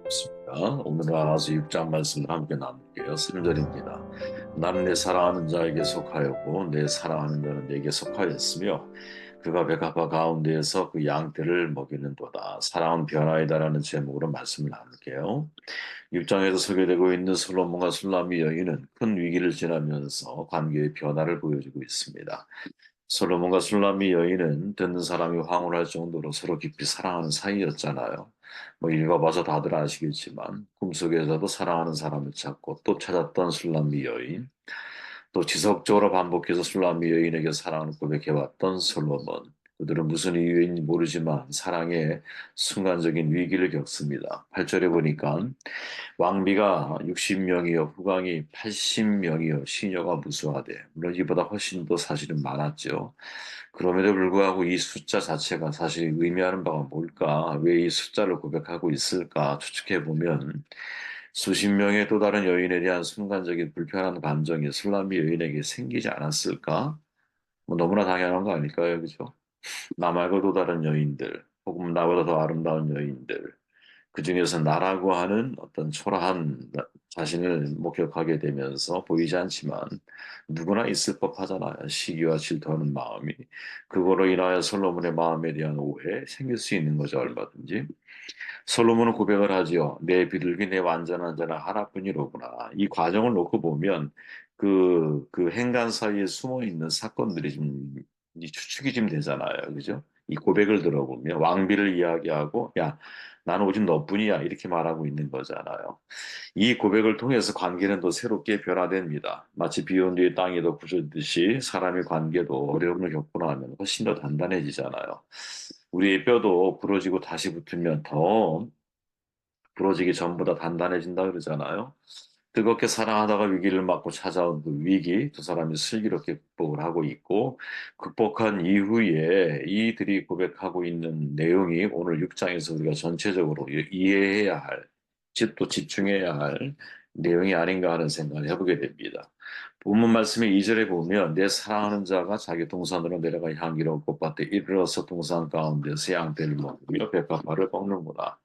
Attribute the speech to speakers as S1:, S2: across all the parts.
S1: 있습니다. 오늘은 아서 6장 말씀을 함께 나눌게요. 3절입니다. 나는 내 사랑하는 자에게 속하였고 내 사랑하는 자는 내게 속하였으며 그가 백합화 가운데에서 그 양떼를 먹이는도다. 사랑은 변화이다라는 제목으로 말씀을 나눌게요. 6장에서 소개되고 있는 솔로몬과 술람미 여인은 큰 위기를 지나면서 관계의 변화를 보여주고 있습니다. 솔로몬과 술람미 여인은 듣는 사람이 황홀할 정도로 서로 깊이 사랑하는 사이였잖아요. 뭐 읽어봐서 다들 아시겠지만 꿈속에서도 사랑하는 사람을 찾고 또 찾았던 술람미 여인, 또 지속적으로 반복해서 술람미 여인에게 사랑을 고백해왔던 솔로몬. 그들은 무슨 이유인지 모르지만 사랑의 순간적인 위기를 겪습니다. 8절에 보니까 왕비가 60명이요 후광이 80명이요 시녀가 무수하되 물론 이보다 훨씬 더 사실은 많았죠. 그럼에도 불구하고 이 숫자 자체가 사실 의미하는 바가 뭘까? 왜 이 숫자를 고백하고 있을까? 추측해 보면 수십 명의 또 다른 여인에 대한 순간적인 불편한 감정이 술람미 여인에게 생기지 않았을까? 뭐 너무나 당연한 거 아닐까요? 그죠? 나 말고 또 다른 여인들, 혹은 나보다 더 아름다운 여인들, 그 중에서 나라고 하는 어떤 초라한 자신을 목격하게 되면서 보이지 않지만 누구나 있을 법하잖아요. 시기와 질투하는 마음이. 그거로 인하여 솔로몬의 마음에 대한 오해 생길 수 있는 거죠, 얼마든지. 솔로몬은 고백을 하지요. 내 비둘기, 내 완전한 자는 하나뿐이로구나. 이 과정을 놓고 보면 그 행간 사이에 숨어 있는 사건들이 좀 이 추측이 좀 되잖아요. 그죠? 이 고백을 들어보면 왕비를 이야기하고 야, 나는 오직 너뿐이야. 이렇게 말하고 있는 거잖아요. 이 고백을 통해서 관계는 더 새롭게 변화됩니다. 마치 비 온 뒤에 땅이 더 굳어듯이 사람의 관계도 어려움을 겪고 나면 훨씬 더 단단해지잖아요. 우리의 뼈도 부러지고 다시 붙으면 더 부러지기 전보다 단단해진다 그러잖아요. 뜨겁게 사랑하다가 위기를 맞고 찾아온 그 위기, 두 사람이 슬기롭게 극복을 하고 있고, 극복한 이후에 이들이 고백하고 있는 내용이 오늘 6장에서 우리가 전체적으로 이해해야 할, 또 집중해야 할 내용이 아닌가 하는 생각을 해보게 됩니다. 본문 말씀의 2절에 보면 내 사랑하는 자가 자기 동산으로 내려가 향기로운 꽃밭에 이르러서 동산 가운데서 양떼를 먹으며 백합화를 꺾는구나.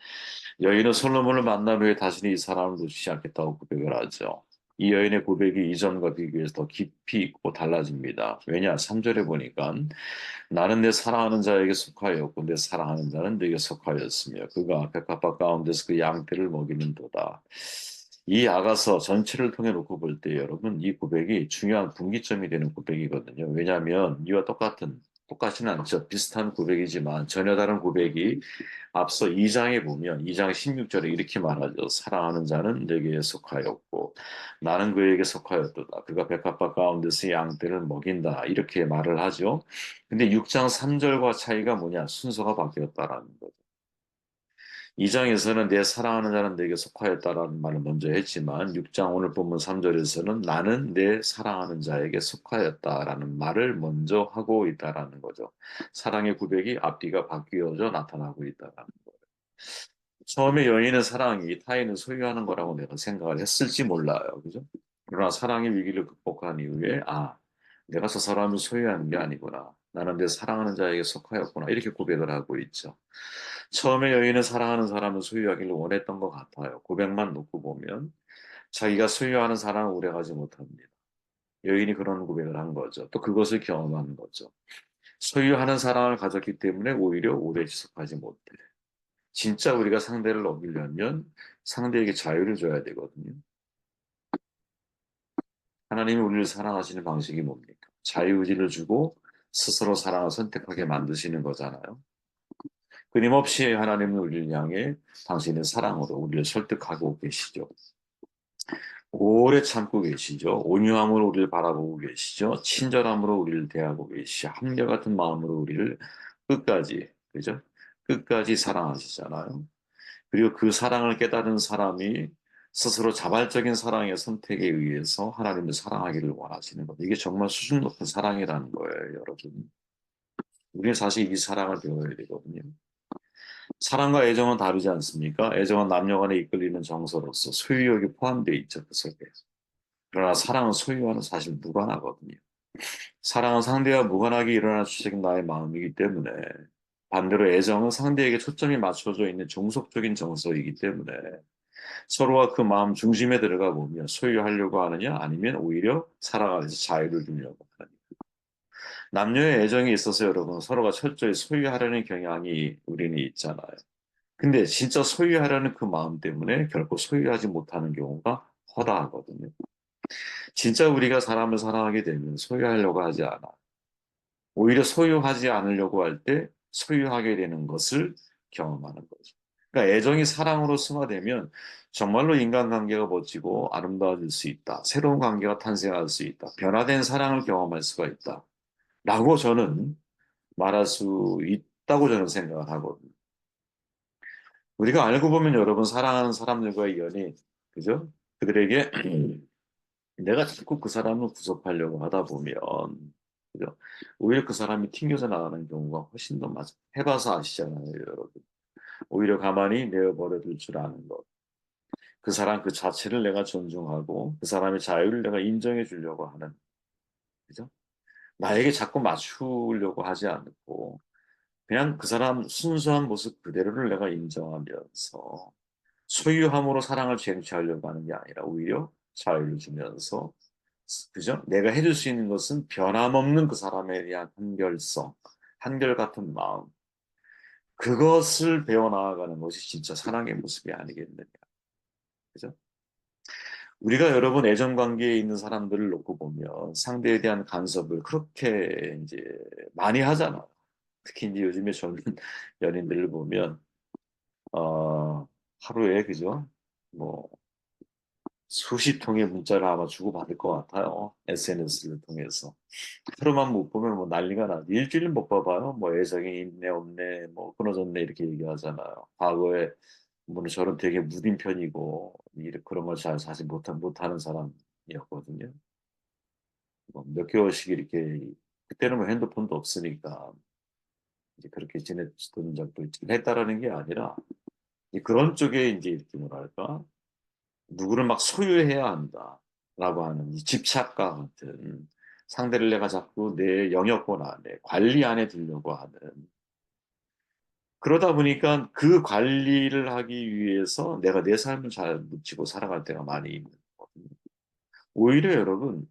S1: 여인은 솔로몬을 만난 후에 다시는 이 사람을 놓치지 않겠다고 고백을 하죠. 이 여인의 고백이 이전과 비교해서 더 깊이 있고 달라집니다. 왜냐? 3절에 보니까 나는 내 사랑하는 자에게 속하였고 내 사랑하는 자는 내게 속하였으며 그가 백합화 가운데서 그 양떼를 먹이는도다. 이 아가서 전체를 통해 놓고 볼 때 여러분 이 고백이 중요한 분기점이 되는 고백이거든요. 왜냐하면 이와 똑같지는 않죠. 비슷한 고백이지만 전혀 다른 고백이 앞서 2장에 보면 2장 16절에 이렇게 말하죠. 사랑하는 자는 내게 속하였고 나는 그에게 속하였도다. 그가 백합화 가운데서 양떼를 먹인다. 이렇게 말을 하죠. 근데 6장 3절과 차이가 뭐냐? 순서가 바뀌었다라는 거죠. 2장에서는 내 사랑하는 자는 내게 속하였다라는 말을 먼저 했지만 6장 오늘 본문 3절에서는 나는 내 사랑하는 자에게 속하였다라는 말을 먼저 하고 있다라는 거죠. 사랑의 고백이 앞뒤가 바뀌어져 나타나고 있다라는 거예요. 처음에 여인의 사랑이 타인을 소유하는 거라고 내가 생각을 했을지 몰라요. 그죠? 그러나 사랑의 위기를 극복한 이후에 내가 저 사람을 소유하는 게 아니구나. 나는 내 사랑하는 자에게 속하였구나. 이렇게 고백을 하고 있죠. 처음에 여인은 사랑하는 사람을 소유하기를 원했던 것 같아요. 고백만 놓고 보면 자기가 소유하는 사랑을 오래가지 못합니다. 여인이 그런 고백을 한 거죠. 또 그것을 경험한 거죠. 소유하는 사랑을 가졌기 때문에 오히려 오래 지속하지 못해. 진짜 우리가 상대를 어기려면 상대에게 자유를 줘야 되거든요. 하나님이 우리를 사랑하시는 방식이 뭡니까? 자유의지를 주고 스스로 사랑을 선택하게 만드시는 거잖아요. 끊임없이 하나님은 우리를 향해 당신의 사랑으로 우리를 설득하고 계시죠. 오래 참고 계시죠. 온유함으로 우리를 바라보고 계시죠. 친절함으로 우리를 대하고 계시죠. 한결같은 마음으로 우리를 끝까지, 그죠? 끝까지 사랑하시잖아요. 그리고 그 사랑을 깨달은 사람이 스스로 자발적인 사랑의 선택에 의해서 하나님을 사랑하기를 원하시는 것. 이게 정말 수준 높은 사랑이라는 거예요, 여러분. 우리는 사실 이 사랑을 배워야 되거든요. 사랑과 애정은 다르지 않습니까? 애정은 남녀 간에 이끌리는 정서로서 소유욕이 포함되어 있죠, 그 속에. 그러나 사랑은 소유와는 사실 무관하거든요. 사랑은 상대와 무관하게 일어날 수 있는 나의 마음이기 때문에 반대로 애정은 상대에게 초점이 맞춰져 있는 종속적인 정서이기 때문에 서로가 그 마음 중심에 들어가 보면 소유하려고 하느냐 아니면 오히려 살아가면서 자유를 주려고 하느냐. 남녀의 애정이 있어서 여러분 서로가 철저히 소유하려는 경향이 우리는 있잖아요. 근데 진짜 소유하려는 그 마음 때문에 결코 소유하지 못하는 경우가 허다하거든요. 진짜 우리가 사람을 사랑하게 되면 소유하려고 하지 않아. 오히려 소유하지 않으려고 할 때 소유하게 되는 것을 경험하는 거죠. 그러니까 애정이 사랑으로 승화되면 정말로 인간관계가 멋지고 아름다워질 수 있다. 새로운 관계가 탄생할 수 있다. 변화된 사랑을 경험할 수가 있다. 라고 저는 말할 수 있다고 저는 생각을 하거든요. 우리가 알고 보면 여러분 사랑하는 사람들과의 연인, 그죠? 그들에게 내가 자꾸 그 사람을 구속하려고 하다 보면, 그죠? 오히려 그 사람이 튕겨져 나가는 경우가 훨씬 더 많아. 해봐서 아시잖아요, 여러분. 오히려 가만히 내어버려 둘 줄 아는 것. 그 사람 그 자체를 내가 존중하고, 그 사람의 자유를 내가 인정해 주려고 하는, 그죠? 나에게 자꾸 맞추려고 하지 않고, 그냥 그 사람 순수한 모습 그대로를 내가 인정하면서, 소유함으로 사랑을 쟁취하려고 하는 게 아니라 오히려 자유를 주면서 그죠? 내가 해줄 수 있는 것은 변함없는 그 사람에 대한 한결성, 한결같은 마음 그것을 배워나가는 것이 진짜 사랑의 모습이 아니겠느냐. 그죠? 우리가 여러분 애정 관계에 있는 사람들을 놓고 보면 상대에 대한 간섭을 그렇게 이제 많이 하잖아. 특히 이제 요즘에 젊은 연인들을 보면 하루에 그죠? 뭐 수십 통의 문자를 아마 주고받을 것 같아요. SNS를 통해서. 하루만 못 보면 뭐 난리가 나. 일주일 못 봐봐요. 뭐 애정이 있네, 없네, 뭐 끊어졌네, 이렇게 얘기하잖아요. 과거에, 뭐 저는 되게 무딘 편이고, 그런 걸 잘 사실 못하는 사람이었거든요. 뭐몇 개월씩 이렇게, 그때는 뭐 핸드폰도 없으니까, 이제 그렇게 지냈던 적도 있긴 했다라는 게 아니라, 그런 쪽에 이제 이렇게 뭐랄까, 누구를 막 소유해야 한다라고 하는 이 집착과 같은 상대를 내가 자꾸 내 영역권 안에 관리 안에 두려고 하는 그러다 보니까 그 관리를 하기 위해서 내가 내 삶을 잘 묻히고 살아갈 때가 많이 있는 거거든요. 오히려 여러분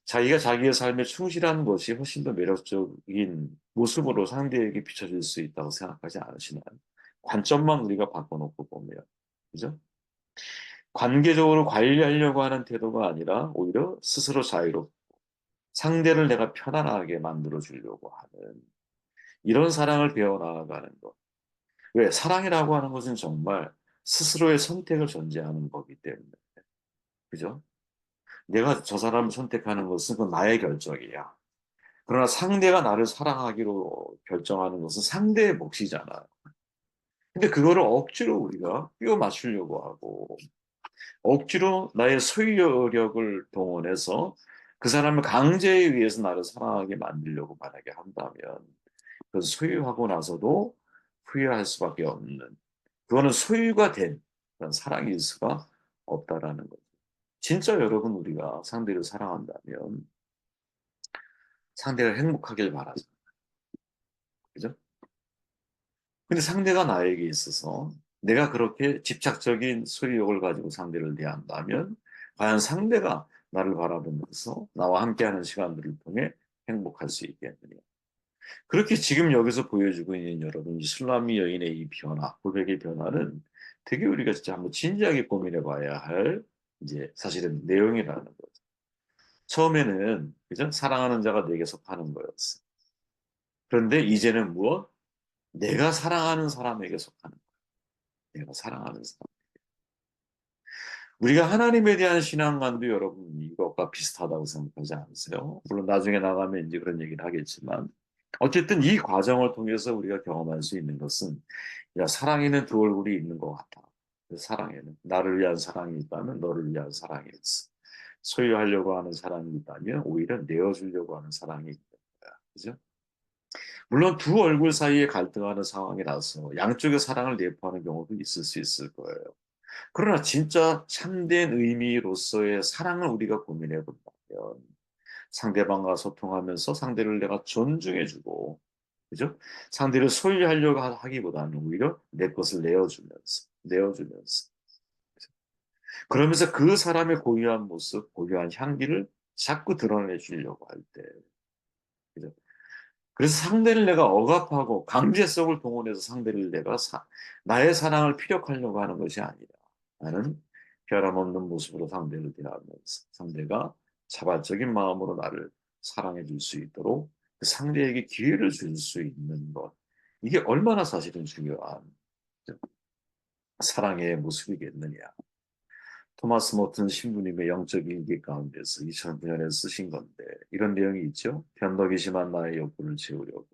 S1: 자기가 자기의 삶에 충실한 것이 훨씬 더 매력적인 모습으로 상대에게 비춰질 수 있다고 생각하지 않으시나요? 관점만 우리가 바꿔놓고 보면 그죠? 관계적으로 관리하려고 하는 태도가 아니라 오히려 스스로 자유롭고 상대를 내가 편안하게 만들어 주려고 하는 이런 사랑을 배워나가는 것. 왜? 사랑이라고 하는 것은 정말 스스로의 선택을 전제하는 거기 때문에. 그죠? 내가 저 사람을 선택하는 것은 그건 나의 결정이야. 그러나 상대가 나를 사랑하기로 결정하는 것은 상대의 몫이잖아요. 근데 그거를 억지로 우리가 끼워 맞추려고 하고 억지로 나의 소유력을 동원해서 그 사람을 강제에 의해서 나를 사랑하게 만들려고 만약에 한다면 그 소유하고 나서도 후회할 수밖에 없는 그거는 소유가 된 그런 사랑일 수가 없다라는 거죠. 진짜 여러분 우리가 상대를 사랑한다면 상대가 행복하길 바라죠. 그죠? 근데 상대가 나에게 있어서 내가 그렇게 집착적인 소유욕을 가지고 상대를 대한다면 과연 상대가 나를 바라보면서 나와 함께하는 시간들을 통해 행복할 수 있겠느냐. 그렇게 지금 여기서 보여주고 있는 여러분, 이 술라미 여인의 이 변화, 고백의 변화는 되게 우리가 진짜 한번 진지하게 고민해 봐야 할 이제 사실은 내용이라는 거죠. 처음에는 그죠? 사랑하는 자가 내게 속하는 거였어. 그런데 이제는 무엇? 내가 사랑하는 사람에게 속하는 거야. 내가 사랑하는 사람. 우리가 하나님에 대한 신앙관도 여러분 이것과 비슷하다고 생각하지 않으세요? 물론 나중에 나가면 이제 그런 얘기를 하겠지만 어쨌든 이 과정을 통해서 우리가 경험할 수 있는 것은 야, 사랑에는 두 얼굴이 있는 것 같아. 그 사랑에는 나를 위한 사랑이 있다면 너를 위한 사랑이 있어. 소유하려고 하는 사랑이 있다면 오히려 내어주려고 하는 사랑이 있는 거야. 그죠? 물론 두 얼굴 사이에 갈등하는 상황이라서 양쪽의 사랑을 내포하는 경우도 있을 수 있을 거예요. 그러나 진짜 참된 의미로서의 사랑을 우리가 고민해 본다면 상대방과 소통하면서 상대를 내가 존중해주고 그죠? 상대를 소유하려고 하기보다는 오히려 내 것을 내어주면서. 그러면서 그 사람의 고유한 모습, 고유한 향기를 자꾸 드러내 주려고 할 때. 그죠? 그래서 상대를 내가 억압하고 강제성을 동원해서 상대를 내가 나의 사랑을 피력하려고 하는 것이 아니라 나는 변함없는 모습으로 상대를 대하면서 상대가 자발적인 마음으로 나를 사랑해 줄 수 있도록 그 상대에게 기회를 줄 수 있는 것. 이게 얼마나 사실은 중요한 사랑의 모습이겠느냐. 토마스 모튼 신부님의 영적 일기 가운데서 2009년에 쓰신 건데 이런 내용이 있죠. 변덕이 심한 나의 욕구를 채우려고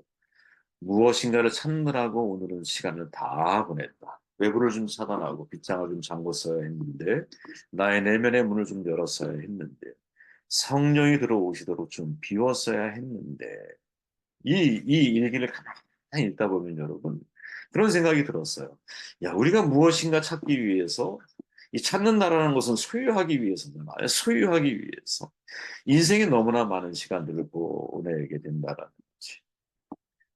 S1: 무엇인가를 찾느라고 오늘은 시간을 다 보냈다. 외부를 좀 차단하고 빗장을 좀 잠궜어야 했는데 나의 내면의 문을 좀 열었어야 했는데 성령이 들어오시도록 좀 비웠어야 했는데 이 일기를 가만히 읽다 보면 여러분 그런 생각이 들었어요. 야, 우리가 무엇인가 찾기 위해서 이 찾는다라는 것은 소유하기 위해서잖아요. 소유하기 위해서. 인생에 너무나 많은 시간들을 보내게 된다라는 거지.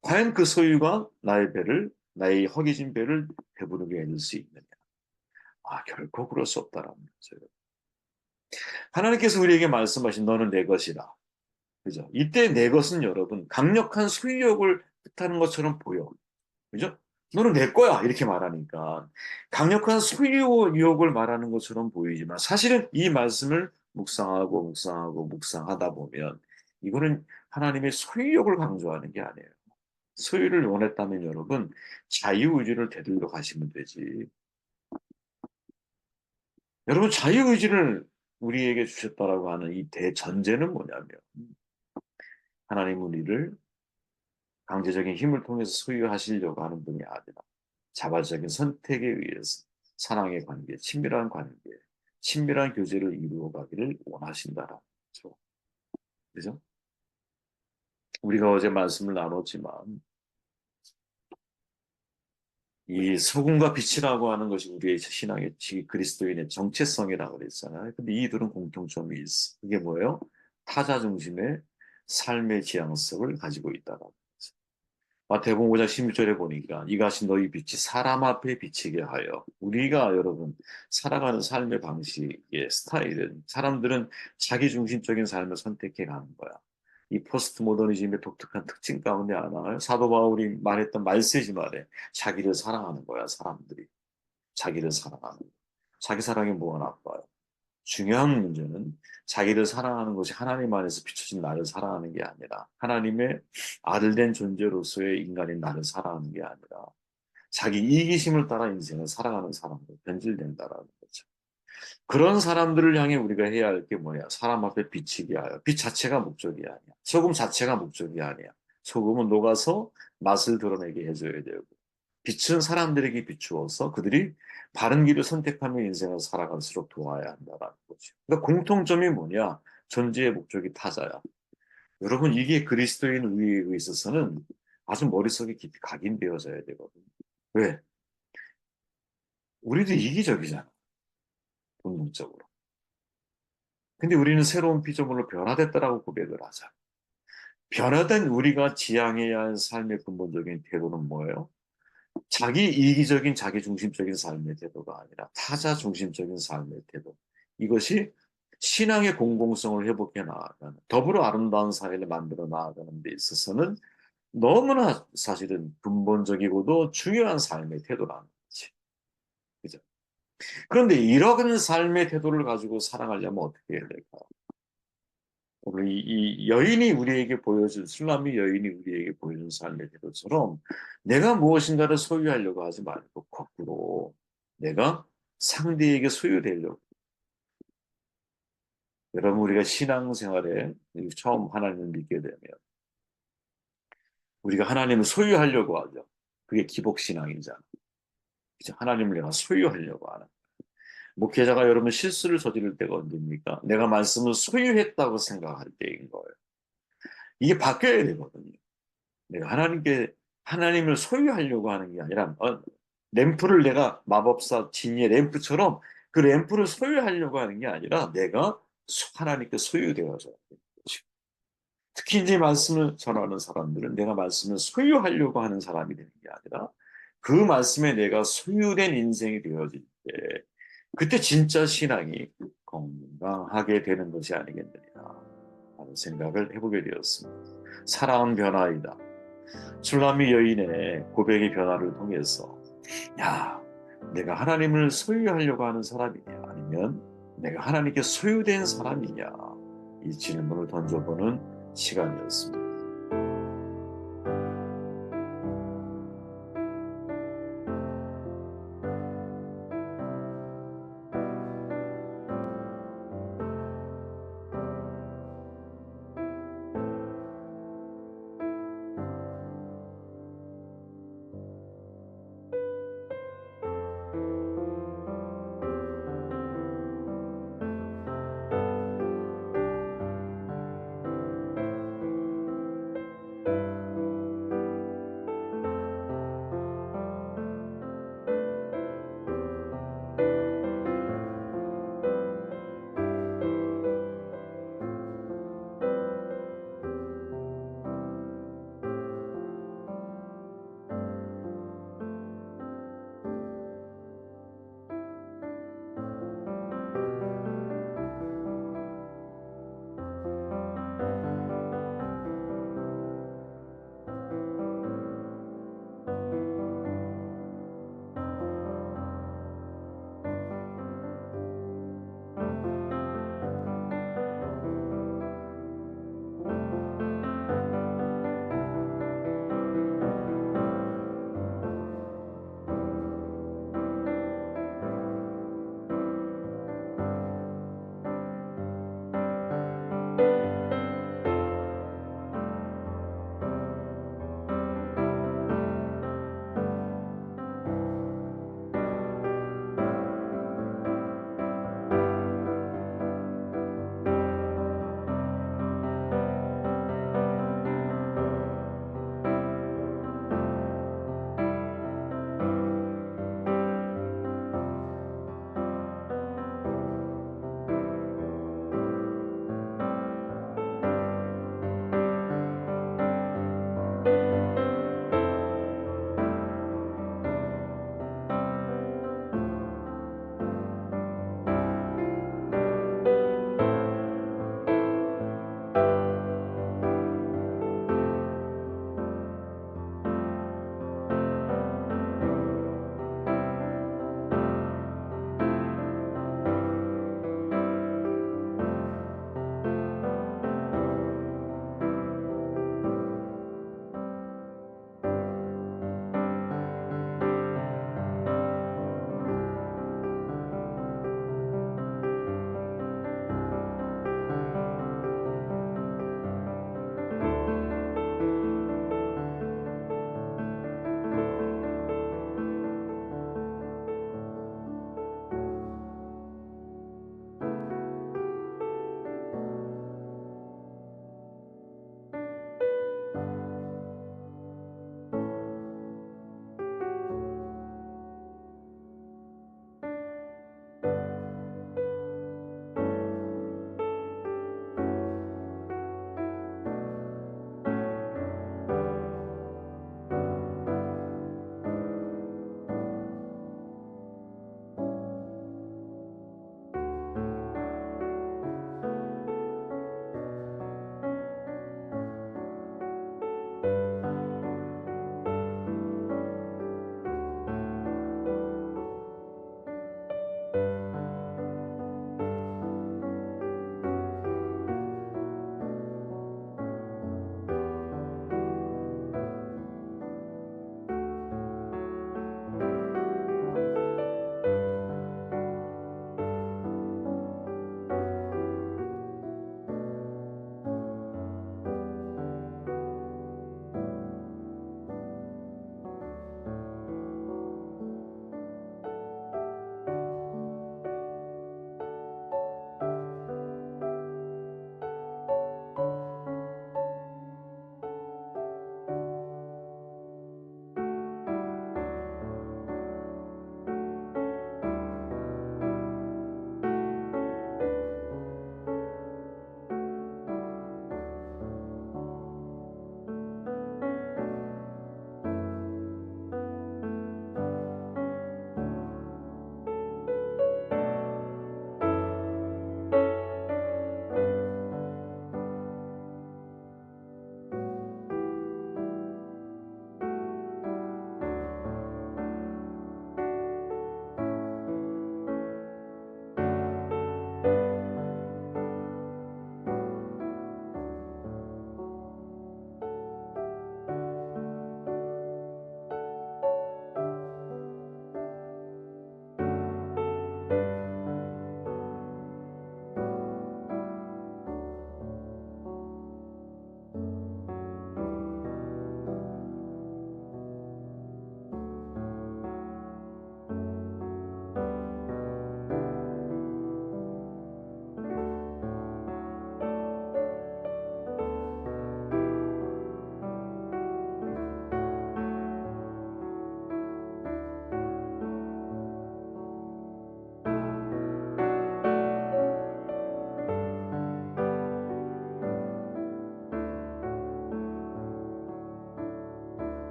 S1: 과연 그 소유가 나의 허기진 배를 배부르게 해줄 수 있느냐? 아, 결코 그럴 수 없다라는 거죠. 하나님께서 우리에게 말씀하신 너는 내 것이라. 그죠? 이때 내 것은 여러분 강력한 소유욕을 뜻하는 것처럼 보여. 그죠? 너는 내 거야. 이렇게 말하니까 강력한 소유욕을 말하는 것처럼 보이지만 사실은 이 말씀을 묵상하다 보면 이거는 하나님의 소유욕을 강조하는 게 아니에요. 소유를 원했다면 여러분 자유의지를 되돌려 가시면 되지. 여러분 자유의지를 우리에게 주셨다라고 하는 이 대전제는 뭐냐면 하나님 우리를 강제적인 힘을 통해서 소유하시려고 하는 분이 아니라 자발적인 선택에 의해서 사랑의 관계, 친밀한 교제를 이루어가기를 원하신다라는 거죠. 그죠? 우리가 어제 말씀을 나눴지만 이 소금과 빛이라고 하는 것이 우리의 신앙의 그리스도인의 정체성이라고 그랬잖아요. 근데 이들은 공통점이 있어. 그게 뭐예요? 타자 중심의 삶의 지향성을 가지고 있다는 거죠. 마태복음 5장 16절에 보니까 이같이 너희 빛이 사람 앞에 비치게 하여 우리가 여러분 살아가는 삶의 방식의 스타일은 사람들은 자기중심적인 삶을 선택해 가는 거야. 이 포스트 모더니즘의 독특한 특징 가운데 하나가 사도 바울이 말했던 말세지 말에 자기를 사랑하는 거야, 사람들이. 자기를 사랑하는 거야. 자기 사랑이 뭐가 나빠요? 중요한 문제는 자기를 사랑하는 것이 하나님 안에서 비춰진 나를 사랑하는 게 아니라 하나님의 아들된 존재로서의 인간인 나를 사랑하는 게 아니라 자기 이기심을 따라 인생을 살아가는 사람으로 변질된다라는 거죠. 그런 사람들을 향해 우리가 해야 할 게 뭐냐? 사람 앞에 비치게 하여. 빛 자체가 목적이 아니야. 소금 자체가 목적이 아니야. 소금은 녹아서 맛을 드러내게 해줘야 되고 빛은 사람들에게 비추어서 그들이 바른 길을 선택하며 인생을 살아갈수록 도와야 한다는 거죠. 그러니까 공통점이 뭐냐? 존재의 목적이 타자야. 여러분 이게 그리스도인 의에 있어서는 아주 머릿속에 깊이 각인되어져야 되거든요. 왜? 우리도 이기적이잖아. 본능적으로. 근데 우리는 새로운 피조물로 변화됐다라고 고백을 하자. 변화된 우리가 지향해야 할 삶의 근본적인 태도는 뭐예요? 자기 이기적인 자기 중심적인 삶의 태도가 아니라 타자 중심적인 삶의 태도. 이것이 신앙의 공공성을 회복해 나가는 더불어 아름다운 사회를 만들어 나가는 데 있어서는 너무나 사실은 근본적이고도 중요한 삶의 태도라는 거지. 그죠? 그런데 이런 삶의 태도를 가지고 살아가려면 어떻게 해야 될까? 오늘 이 여인이 우리에게 보여준 술람미 여인이 우리에게 보여준 삶의 태도처럼 내가 무엇인가를 소유하려고 하지 말고 거꾸로 내가 상대에게 소유되려고. 여러분 우리가 신앙생활에 처음 하나님을 믿게 되면 우리가 하나님을 소유하려고 하죠. 그게 기복신앙이잖아. 그죠? 하나님을 내가 소유하려고 하는. 목회자가 여러분 실수를 저지를 때가 언제입니까? 내가 말씀을 소유했다고 생각할 때인 거예요. 이게 바뀌어야 되거든요. 내가 하나님을 소유하려고 하는 게 아니라 램프를 내가 마법사 지니의 램프처럼 그 램프를 소유하려고 하는 게 아니라 내가 하나님께 소유되어져. 특히 이제 말씀을 전하는 사람들은 내가 말씀을 소유하려고 하는 사람이 되는 게 아니라 그 말씀에 내가 소유된 인생이 되어질 때 그때 진짜 신앙이 건강하게 되는 것이 아니겠느냐 하는 생각을 해보게 되었습니다. 사랑은 변화이다. 술람미 여인의 고백의 변화를 통해서 야, 내가 하나님을 소유하려고 하는 사람이냐 아니면 내가 하나님께 소유된 사람이냐 이 질문을 던져보는 시간이었습니다.